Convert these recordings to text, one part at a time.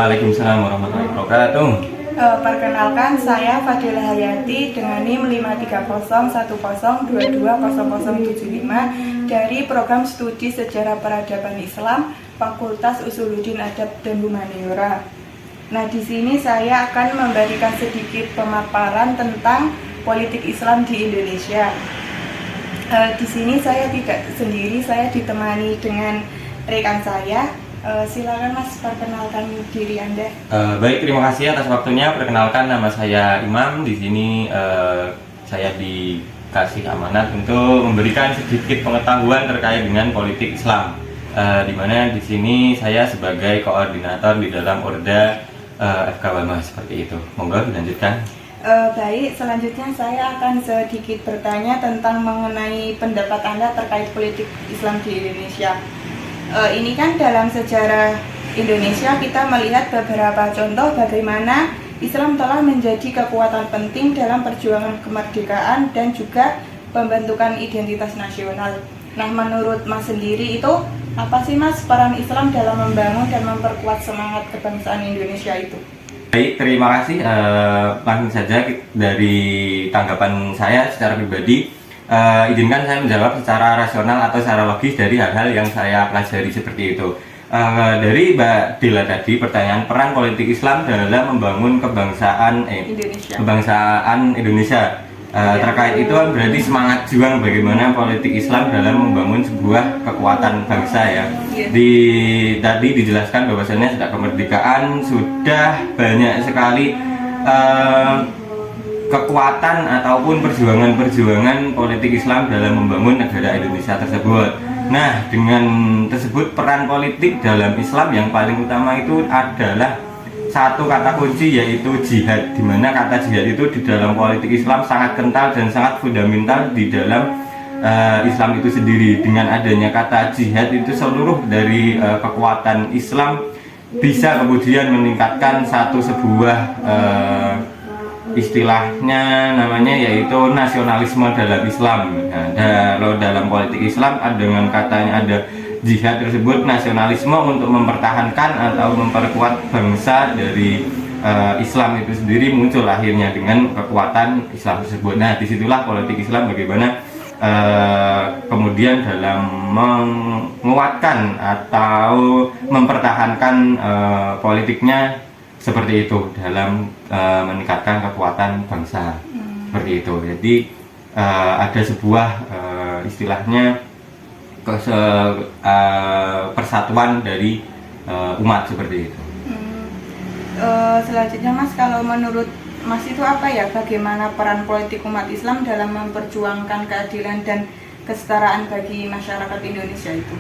Waalaikumsalam warahmatullahi wabarakatuh. Perkenalkan, saya Fadila Hayati dengan NIM 53010220075 dari Program Studi Sejarah Peradaban Islam Fakultas Usuluddin Adab dan Humaniora. Nah, di sini saya akan memberikan sedikit pemaparan tentang politik Islam di Indonesia. Di sini saya tidak sendiri, saya ditemani dengan rekan saya. Silakan Mas, perkenalkan diri Anda. Baik, terima kasih atas waktunya. Perkenalkan, nama saya Imam. Di sini saya dikasih amanat untuk memberikan sedikit pengetahuan terkait dengan politik Islam. Di mana di sini saya sebagai koordinator di dalam Orda FKWMA seperti itu. Monggo dilanjutkan. Baik, selanjutnya saya akan sedikit bertanya tentang mengenai pendapat Anda terkait politik Islam di Indonesia. Ini kan dalam sejarah Indonesia kita melihat beberapa contoh bagaimana Islam telah menjadi kekuatan penting dalam perjuangan kemerdekaan dan juga pembentukan identitas nasional. Nah, menurut Mas sendiri itu apa sih Mas peran Islam dalam membangun dan memperkuat semangat kebangsaan Indonesia itu? Baik, terima kasih. Langsung saja dari tanggapan saya secara pribadi. Izinkan saya menjawab secara rasional atau secara logis dari hal-hal yang saya pelajari seperti itu. Dari Mbak Dila tadi, pertanyaan peran politik Islam dalam membangun kebangsaan Indonesia. Terkait itu kan berarti semangat juang bagaimana politik Islam dalam membangun sebuah kekuatan bangsa ya. Tadi dijelaskan bahwasannya sejak kemerdekaan sudah banyak sekali kekuatan ataupun perjuangan-perjuangan politik Islam dalam membangun negara Indonesia tersebut. Nah, dengan tersebut peran politik dalam Islam yang paling utama itu adalah satu kata kunci, yaitu jihad, di mana kata jihad itu di dalam politik Islam sangat kental dan sangat fundamental di dalam Islam itu sendiri. Dengan adanya kata jihad itu seluruh dari kekuatan Islam bisa kemudian meningkatkan sebuah istilahnya namanya yaitu nasionalisme dalam Islam. Nah, dalam politik Islam dengan katanya ada jihad tersebut, nasionalisme untuk mempertahankan atau memperkuat bangsa dari Islam itu sendiri muncul akhirnya dengan kekuatan Islam tersebut. Nah, disitulah politik Islam bagaimana kemudian dalam menguatkan atau mempertahankan politiknya seperti itu dalam meningkatkan kekuatan bangsa seperti itu. Jadi ada sebuah istilahnya persatuan dari umat seperti itu. Selanjutnya Mas, kalau menurut Mas itu apa ya, bagaimana peran politik umat Islam dalam memperjuangkan keadilan dan kesetaraan bagi masyarakat Indonesia itu?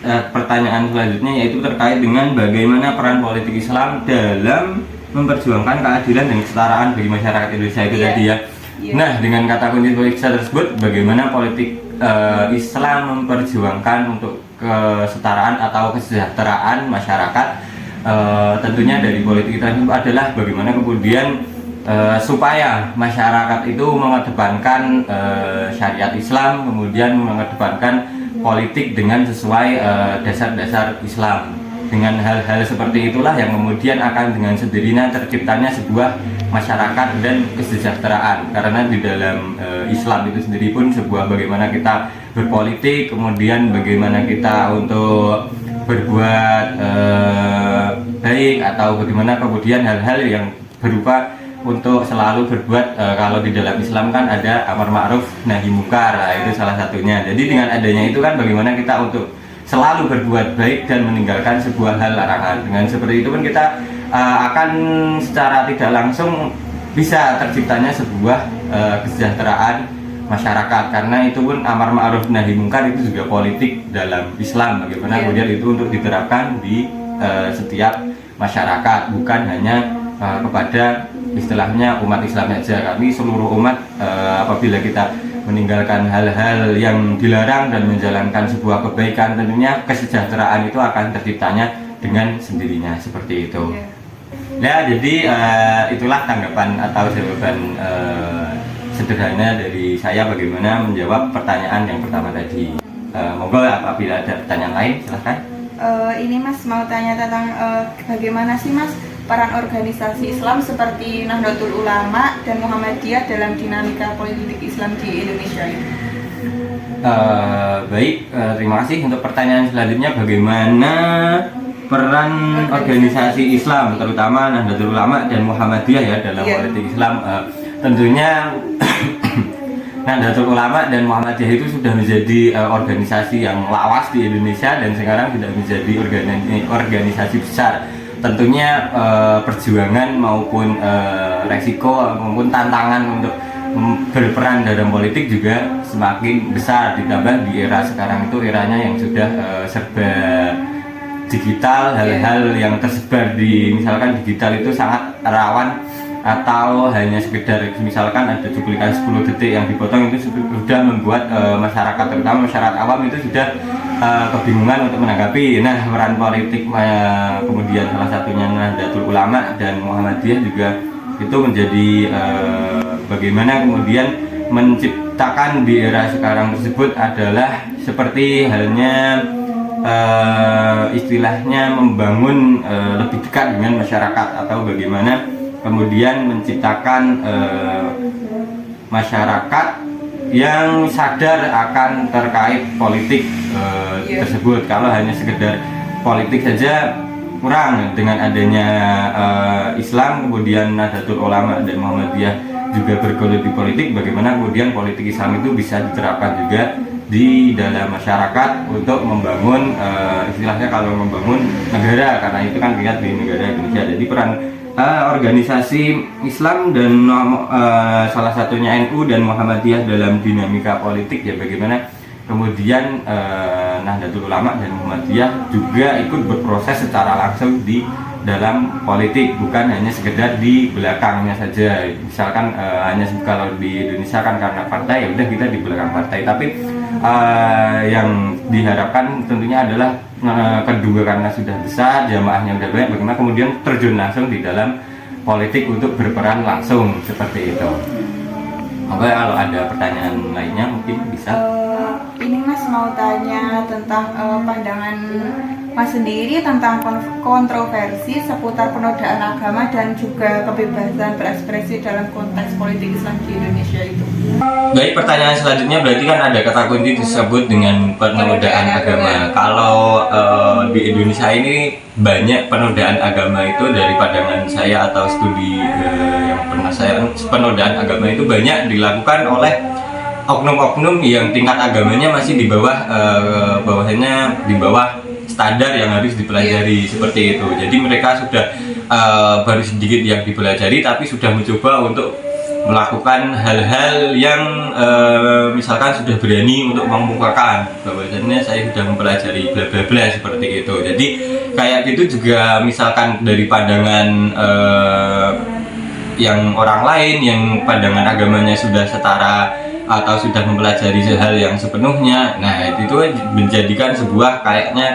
Pertanyaan selanjutnya yaitu terkait dengan bagaimana peran politik Islam dalam memperjuangkan keadilan dan kesetaraan bagi masyarakat Indonesia itu tadi ya. Nah, dengan kata kunci politik tersebut, bagaimana politik Islam memperjuangkan untuk kesetaraan atau kesejahteraan masyarakat, tentunya dari politik tersebut adalah bagaimana kemudian supaya masyarakat itu mengedepankan syariat Islam, kemudian mengedepankan politik dengan sesuai dasar-dasar Islam. Dengan hal-hal seperti itulah yang kemudian akan dengan sendirinya terciptanya sebuah masyarakat dan kesejahteraan. Karena di dalam Islam itu sendiri pun sebuah bagaimana kita berpolitik, kemudian bagaimana kita untuk berbuat baik, atau bagaimana kemudian hal-hal yang berupa untuk selalu berbuat, kalau di dalam Islam kan ada amar ma'ruf nahi mungkar, itu salah satunya. Jadi dengan adanya itu kan bagaimana kita untuk selalu berbuat baik dan meninggalkan sebuah hal larangan. Dengan seperti itu kan kita akan secara tidak langsung bisa terciptanya sebuah kesejahteraan masyarakat, karena itu pun amar ma'ruf nahi mungkar itu juga politik dalam Islam. Bagaimana kemudian itu untuk diterapkan di setiap masyarakat, bukan hanya kepada istilahnya umat Islam saja. Kami seluruh umat apabila kita meninggalkan hal-hal yang dilarang dan menjalankan sebuah kebaikan, tentunya kesejahteraan itu akan terciptanya dengan sendirinya seperti itu. Ya, jadi itulah tanggapan atau jawaban sederhana dari saya bagaimana menjawab pertanyaan yang pertama tadi. Monggo apabila ada pertanyaan lain silahkan. Ini Mas mau tanya tentang bagaimana sih Mas peran organisasi Islam seperti Nahdlatul Ulama dan Muhammadiyah dalam dinamika politik Islam di Indonesia ini? Baik, terima kasih untuk pertanyaan selanjutnya, bagaimana peran organisasi Islam terutama Nahdlatul Ulama dan Muhammadiyah ya dalam politik Islam. Tentunya Nahdlatul Ulama dan Muhammadiyah itu sudah menjadi organisasi yang lawas di Indonesia dan sekarang sudah menjadi organisasi besar. Tentunya perjuangan maupun resiko maupun tantangan untuk berperan dalam politik juga semakin besar, ditambah di era sekarang itu eranya yang sudah serba digital, hal-hal yang tersebar di misalkan digital itu sangat rawan, atau hanya sekedar misalkan ada cuplikan 10 detik yang dipotong itu sudah membuat masyarakat, terutama masyarakat awam itu sudah kebingungan untuk menanggapi. Nah, peran politik kemudian salah satunya Nahdlatul Ulama dan Muhammadiyah juga itu menjadi bagaimana kemudian menciptakan di era sekarang tersebut adalah seperti halnya istilahnya membangun lebih dekat dengan masyarakat, atau bagaimana kemudian menciptakan masyarakat yang sadar akan terkait politik tersebut. Kalau hanya sekedar politik saja kurang, dengan adanya Islam kemudian Nahdlatul Ulama dan Muhammadiyah juga bergelut di politik, bagaimana kemudian politik Islam itu bisa diterapkan juga di dalam masyarakat untuk membangun istilahnya kalau membangun negara, karena itu kan lihat di negara Indonesia. Jadi peran organisasi Islam dan salah satunya NU dan Muhammadiyah dalam dinamika politik ya, bagaimana kemudian Nahdlatul Ulama dan Muhammadiyah juga ikut berproses secara langsung di dalam politik, bukan hanya sekedar di belakangnya saja. Misalkan hanya kalau di Indonesia kan karena partai ya udah kita di belakang partai, tapi yang diharapkan tentunya adalah kedua, karena sudah besar jamaahnya udah banyak, bagaimana kemudian terjun langsung di dalam politik untuk berperan langsung seperti itu. Oke, kalau ada pertanyaan lainnya mungkin bisa. Ini Mas mau tanya tentang pandangan Mas sendiri tentang kontroversi seputar penodaan agama dan juga kebebasan berekspresi dalam konteks politik Islam di Indonesia itu. Baik, pertanyaan selanjutnya berarti kan ada kata kunci disebut dengan penodaan agama. Kalau di Indonesia ini banyak penodaan agama itu, dari pandangan saya atau studi yang pernah saya, penodaan agama itu banyak dilakukan oleh oknum-oknum yang tingkat agamanya masih di bawah di bawah standar yang harus dipelajari seperti itu. Jadi mereka sudah baru sedikit yang dipelajari, tapi sudah mencoba untuk melakukan hal-hal yang misalkan sudah berani untuk mengemukakan bahwasanya saya sudah mempelajari bla bla bla seperti itu. Jadi kayak gitu juga misalkan dari pandangan yang orang lain yang pandangan agamanya sudah setara atau sudah mempelajari hal yang sepenuhnya, nah itu menjadikan sebuah kayaknya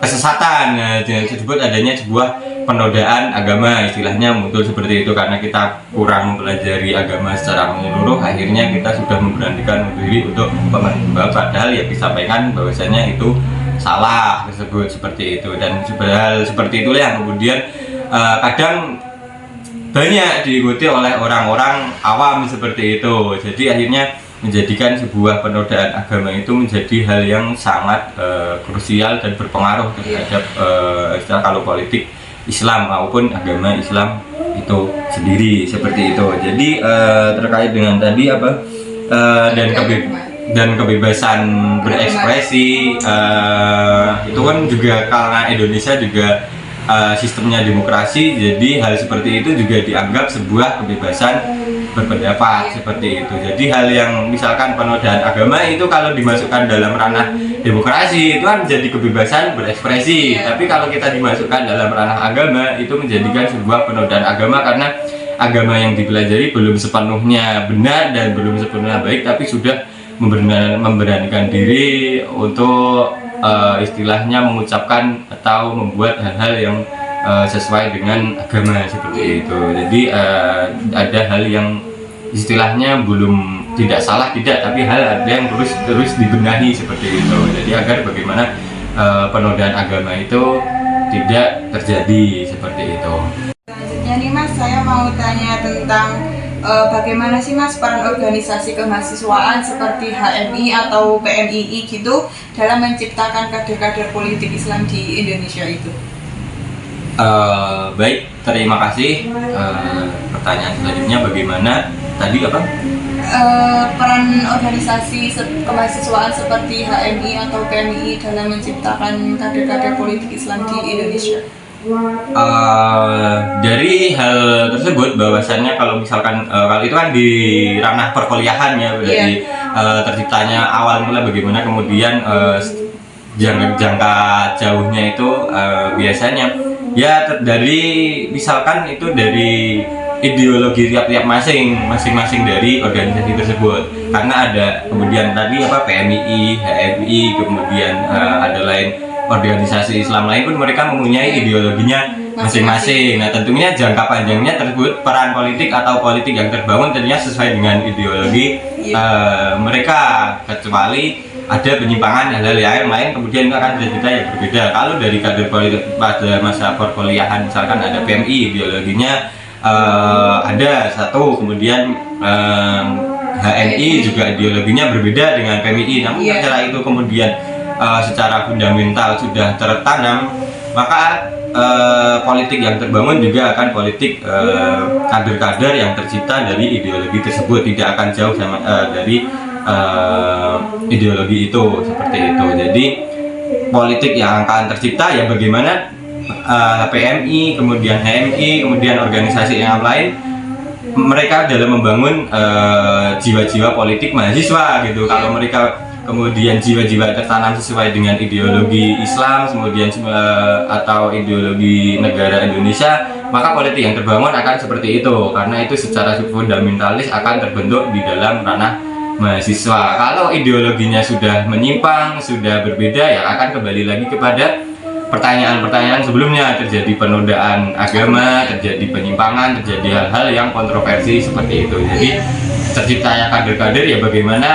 kesesatan. Nah, disebut adanya sebuah penodaan agama, istilahnya muncul seperti itu karena kita kurang mempelajari agama secara menyeluruh. Akhirnya kita sudah memberanikan diri untuk membawa, padahal yang disampaikan bahwasanya itu salah tersebut seperti itu. Dan hal seperti itulah yang kemudian kadang banyak diikuti oleh orang-orang awam seperti itu. Jadi akhirnya menjadikan sebuah penodaan agama itu menjadi hal yang sangat krusial dan berpengaruh terhadap istilah kalau politik Islam maupun agama Islam itu sendiri seperti itu. Jadi terkait dengan tadi apa dan kebebasan berekspresi itu kan juga karena Indonesia juga sistemnya demokrasi, jadi hal seperti itu juga dianggap sebuah kebebasan berpendapat seperti itu. Jadi hal yang misalkan penodaan agama itu kalau dimasukkan dalam ranah demokrasi itu kan menjadi kebebasan berekspresi, tapi kalau kita dimasukkan dalam ranah agama itu menjadikan sebuah penodaan agama karena agama yang dipelajari belum sepenuhnya benar dan belum sepenuhnya baik, tapi sudah memberanikan diri untuk istilahnya mengucapkan atau membuat hal-hal yang sesuai dengan agama seperti itu. Jadi ada hal yang istilahnya belum tidak salah tidak, tapi hal ada yang terus dibenahi seperti itu. Jadi agar bagaimana penodaan agama itu tidak terjadi seperti itu. Selanjutnya nih Mas, saya mau tanya tentang bagaimana sih Mas peran organisasi kemahasiswaan seperti HMI atau PMII gitu dalam menciptakan kader-kader politik Islam di Indonesia itu? Baik, terima kasih. Pertanyaan selanjutnya bagaimana tadi apa? Peran organisasi kemahasiswaan seperti HMI atau PMII dalam menciptakan kader-kader politik Islam di Indonesia. Dari hal tersebut bahwasannya kalau misalkan kalau itu kan di ranah perkuliahan ya, dari terciptanya awal mula bagaimana kemudian jangka jauhnya itu biasanya ya dari misalkan itu dari ideologi tiap-tiap masing-masing dari organisasi tersebut, karena ada kemudian tadi apa PMII, HMI, kemudian ada lain organisasi Islam lain pun mereka mempunyai ideologinya masing-masing. Nah tentunya jangka panjangnya tersebut peran politik atau politik yang terbangun tentunya sesuai dengan ideologi mereka, kecuali ada penyimpangan hal-hal yang lain kemudian itu akan cerita yang berbeda. Kalau dari kader politik pada masa perkuliahan misalkan ada PMI ideologinya ada satu, kemudian HMI juga ideologinya berbeda dengan PMI, namun setelah itu kemudian secara fundamental sudah tertanam, maka politik yang terbangun juga akan politik kader-kader yang tercipta dari ideologi tersebut, tidak akan jauh sama dari ideologi itu, seperti itu. Jadi politik yang akan tercipta ya bagaimana PMI, kemudian HMI, kemudian organisasi yang lain, mereka dalam membangun jiwa-jiwa politik mahasiswa gitu. Kalau mereka kemudian jiwa-jiwa tertanam sesuai dengan ideologi Islam, kemudian atau ideologi negara Indonesia, maka politik yang terbangun akan seperti itu, karena itu secara fundamentalis akan terbentuk di dalam ranah mahasiswa. Kalau ideologinya sudah menyimpang, sudah berbeda, ya akan kembali lagi kepada pertanyaan-pertanyaan sebelumnya, terjadi penodaan agama, terjadi penyimpangan, terjadi hal-hal yang kontroversi seperti itu. Jadi terciptanya kader-kader ya bagaimana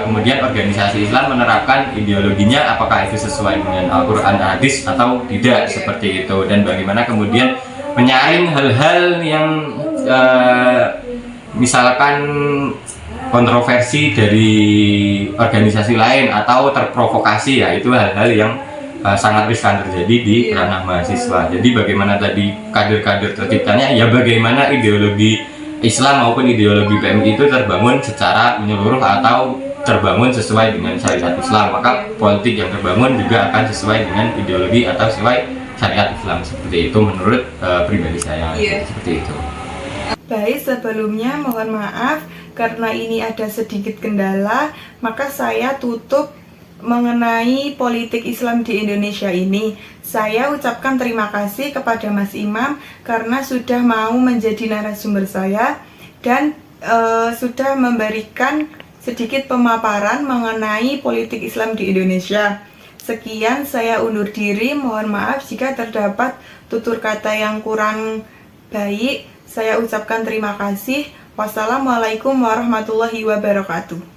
kemudian organisasi Islam menerapkan ideologinya, apakah itu sesuai dengan Al-Quran, hadis atau tidak, seperti itu. Dan bagaimana kemudian menyaring hal-hal yang misalkan kontroversi dari organisasi lain atau terprovokasi, ya itu hal-hal yang sangat riskan terjadi di ranah mahasiswa. Jadi bagaimana tadi kader-kader terciptanya, ya bagaimana ideologi Islam maupun ideologi PMI itu terbangun secara menyeluruh atau terbangun sesuai dengan syariat Islam, maka politik yang terbangun juga akan sesuai dengan ideologi atau sesuai syariat Islam, seperti itu menurut pribadi saya. Seperti itu. Baik, sebelumnya mohon maaf karena ini ada sedikit kendala, maka saya tutup mengenai politik Islam di Indonesia ini. Saya ucapkan terima kasih kepada Mas Imam karena sudah mau menjadi narasumber saya dan sudah memberikan sedikit pemaparan mengenai politik Islam di Indonesia. Sekian, saya undur diri. Mohon maaf jika terdapat tutur kata yang kurang baik. Saya ucapkan terima kasih. Wassalamualaikum warahmatullahi wabarakatuh.